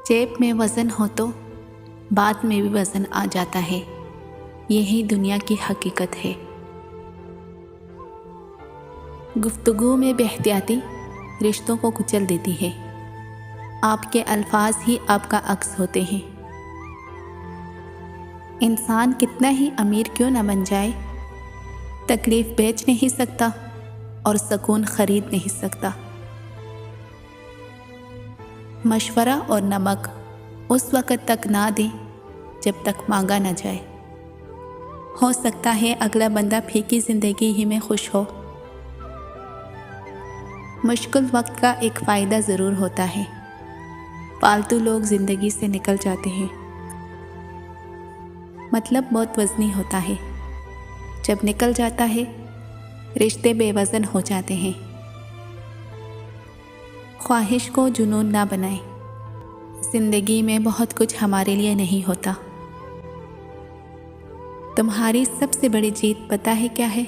जेब में वज़न हो तो बात में भी वज़न आ जाता है। यही दुनिया की हकीकत है। गुफ्तगू में बेहतियाती रिश्तों को कुचल देती है। आपके अल्फाज ही आपका अक्स होते हैं। इंसान कितना ही अमीर क्यों न बन जाए, तकलीफ़ बेच नहीं सकता और सुकून ख़रीद नहीं सकता। मशवरा और नमक उस वक़्त तक ना दें जब तक मांगा न जाए। हो सकता है अगला बंदा फीकी ज़िंदगी ही में खुश हो। मुश्किल वक्त का एक फ़ायदा ज़रूर होता है, फालतू लोग ज़िंदगी से निकल जाते हैं। मतलब बहुत वज़नी होता है, जब निकल जाता है रिश्ते बेवज़न हो जाते हैं। ख्वाहिश को जुनून ना बनाएं। ज़िंदगी में बहुत कुछ हमारे लिए नहीं होता। तुम्हारी सबसे बड़ी जीत पता है क्या है?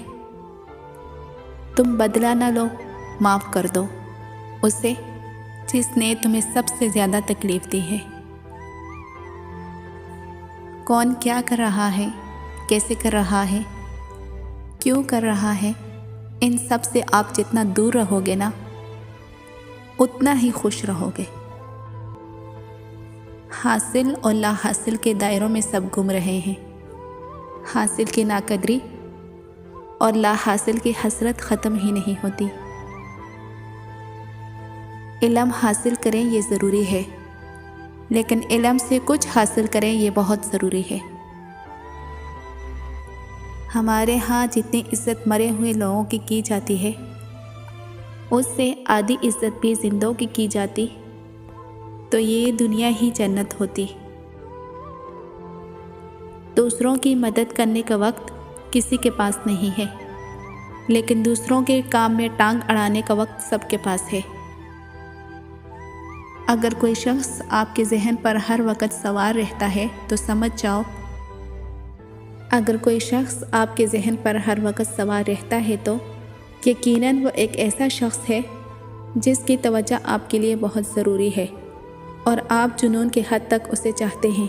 तुम बदला ना लो, माफ़ कर दो उसे जिसने तुम्हें सबसे ज़्यादा तकलीफ़ दी है। कौन क्या कर रहा है, कैसे कर रहा है, क्यों कर रहा है, इन सब से आप जितना दूर रहोगे ना, उतना ही खुश रहोगे। हासिल और ला हासिल के दायरों में सब गुम रहे हैं। हासिल की नाकदरी और ला हासिल की हसरत ख़त्म ही नहीं होती। इल्म हासिल करें ये ज़रूरी है, लेकिन इल्म से कुछ हासिल करें ये बहुत ज़रूरी है। हमारे यहाँ जितनी इज़्ज़त मरे हुए लोगों की जाती है, उससे आधी इज़्ज़त भी ज़िंदों की जाती तो ये दुनिया ही जन्नत होती। दूसरों की मदद करने का वक्त किसी के पास नहीं है, लेकिन दूसरों के काम में टांग अड़ाने का वक्त सबके पास है। अगर कोई शख्स आपके जहन पर हर वक्त सवार रहता है तो समझ जाओ, अगर कोई शख्स आपके जहन पर हर वक्त सवार रहता है तो यकीनन वो एक ऐसा शख्स है जिसकी तवज्जो आपके लिए बहुत ज़रूरी है और आप जुनून के हद तक उसे चाहते हैं।